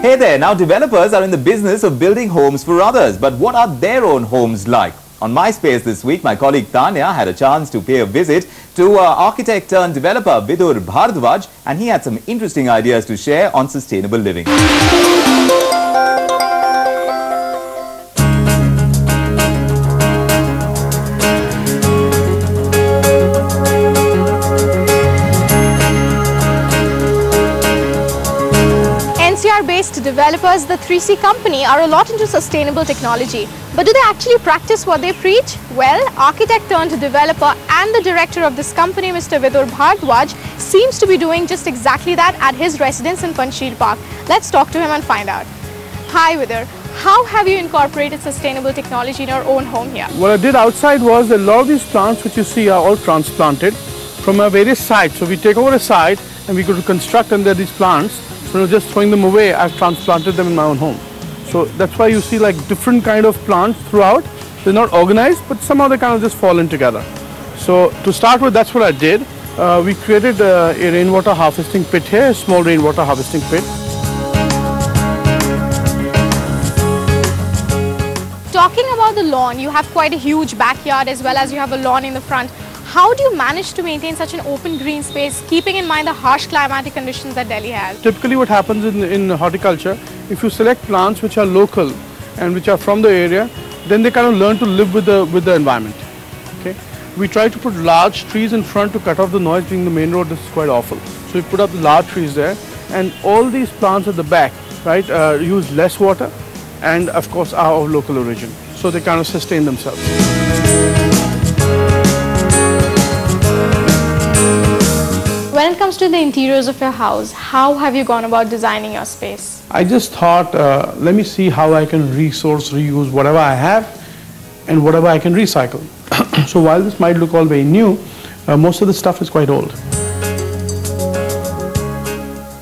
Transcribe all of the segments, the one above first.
Hey there, now developers are in the business of building homes for others, but what are their own homes like? On MySpace this week, my colleague Tanya had a chance to pay a visit to architect turned developer Vidur Bhardwaj, and he had some interesting ideas to share on sustainable living. NCR-based developers, the 3C company, are a lot into sustainable technology. But do they actually practice what they preach? Well, architect turned developer and the director of this company, Mr. Vidur Bhardwaj, seems to be doing just exactly that at his residence in Panchsheel Park. Let's talk to him and find out. Hi Vidur, how have you incorporated sustainable technology in your own home here? What I did outside was a lot of these plants which you see are all transplanted from various sites. So we take over a site and we go to construct under these plants. So just throwing them away, I've transplanted them in my own home. So that's why you see like different kind of plants throughout. They're not organized, but somehow they kind of just fall in together. So to start with, that's what I did. We created a rainwater harvesting pit here, a small rainwater harvesting pit. Talking about the lawn, you have quite a huge backyard as well as you have a lawn in the front. How do you manage to maintain such an open green space, keeping in mind the harsh climatic conditions that Delhi has? Typically what happens in horticulture, if you select plants which are local and which are from the area, then they kind of learn to live with the environment. Okay? We try to put large trees in front to cut off the noise. Being the main road, this is quite awful. So we put up large trees there, and all these plants at the back, right, use less water and of course are of local origin. So they kind of sustain themselves. When it comes to the interiors of your house, how have you gone about designing your space? I just thought, let me see how I can reuse whatever I have and whatever I can recycle. So while this might look all very new, most of the stuff is quite old.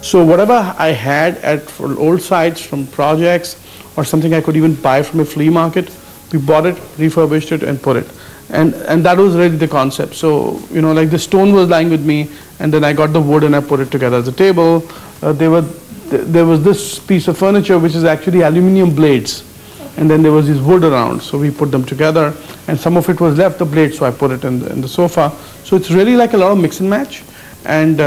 So whatever I had at old sites from projects or something I could even buy from a flea market, we bought it, refurbished it and put it. And that was really the concept. So, you know, like the stone was lying with me, and then I got the wood and I put it together as a table. There was this piece of furniture which is actually aluminium blades, and then there was this wood around. So we put them together, and some of it was left, the blades, so I put it in the sofa. So it's really like a lot of mix and match. And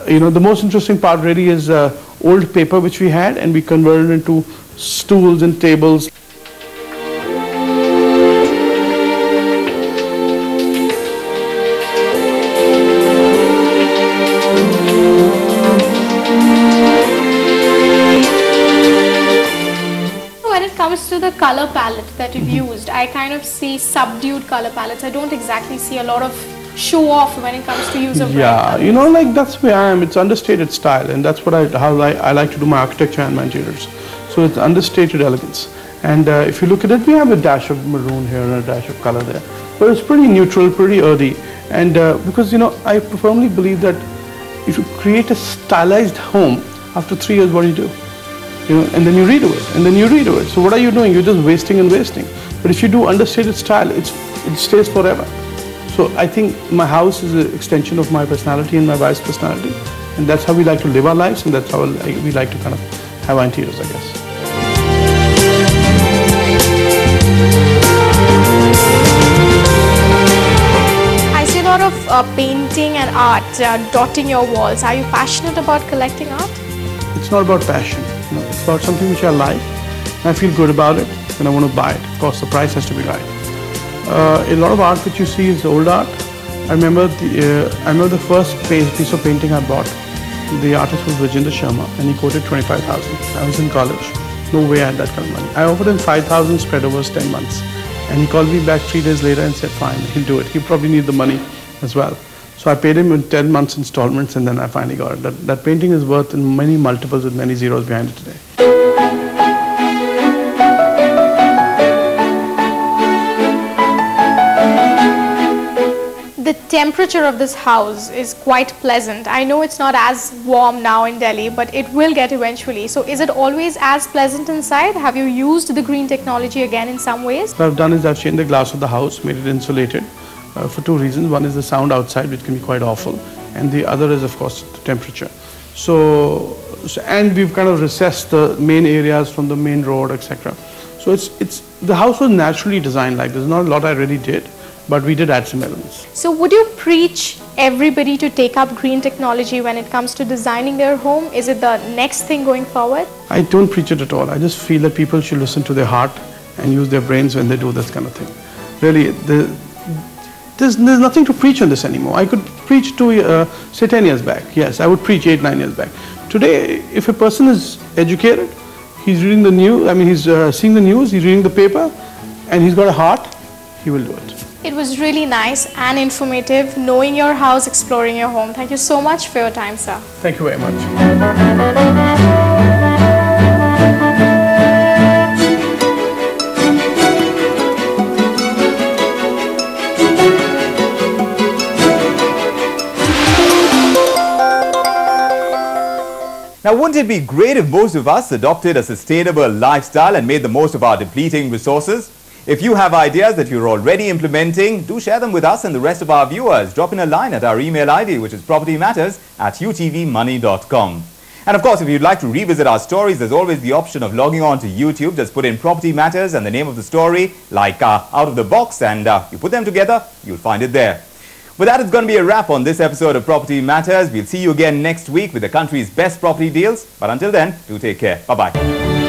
you know, the most interesting part really is old paper which we had, and we converted it into stools and tables. Comes to the color palette that you've used, I kind of see subdued color palettes. I don't exactly see a lot of show off when it comes to use of yeah, you know, like that's where I am. It's understated style, and that's what how I like to do my architecture and my interiors. So it's understated elegance. And if you look at it, we have a dash of maroon here and a dash of color there, but it's pretty neutral, pretty earthy. And because, you know, I firmly believe that if you create a stylized home, after 3 years, what do? You know, and then you redo it, and then you redo it. So what are you doing? You're just wasting and wasting. But if you do understated style, it stays forever. So I think my house is an extension of my personality and my wife's personality, and that's how we like to live our lives, and that's how we like to kind of have our interiors, I guess. I see a lot of painting and art dotting your walls. Are you passionate about collecting art? It's not about passion. You know, it's about something which I like, and I feel good about it, and I want to buy it. Of course, the price has to be right. A lot of art which you see is old art. I remember the first piece of painting I bought. The artist was Vidur Sharma, and he quoted 25,000. I was in college. No way I had that kind of money. I offered him 5,000 spread over 10 months, and he called me back 3 days later and said, "Fine, he'll do it. He'll probably need the money as well." So I paid him in 10 months installments, and then I finally got it. That painting is worth in many multiples with many zeros behind it today. The temperature of this house is quite pleasant. I know it's not as warm now in Delhi, but it will get eventually. So is it always as pleasant inside? Have you used the green technology again in some ways? What I've done is I've changed the glass of the house, made it insulated. For 2 reasons. One is the sound outside, which can be quite awful, and the other is, of course, the temperature. So and we've kind of recessed the main areas from the main road, etc. So the house was naturally designed like this. Not a lot I really did, but we did add some elements. So would you preach everybody to take up green technology when it comes to designing their home? Is it the next thing going forward? I don't preach it at all. I just feel that people should listen to their heart and use their brains when they do this kind of thing. Really, there's nothing to preach on this anymore. I could preach to, say 10 years back. Yes, I would preach 8, 9 years back. Today, if a person is educated, he's reading the news, he's seeing the news, he's reading the paper, and he's got a heart, he will do it. It was really nice and informative knowing your house, exploring your home. Thank you so much for your time, sir. Thank you very much. Now, wouldn't it be great if most of us adopted a sustainable lifestyle and made the most of our depleting resources? If you have ideas that you're already implementing, do share them with us and the rest of our viewers. Drop in a line at our email ID, which is propertymatters@utvmoney.com. And of course, if you'd like to revisit our stories, there's always the option of logging on to YouTube. Just put in Property Matters and the name of the story, like out of the box, and you put them together, you'll find it there. With that, it's going to be a wrap on this episode of Property Matters. We'll see you again next week with the country's best property deals. But until then, do take care. Bye-bye.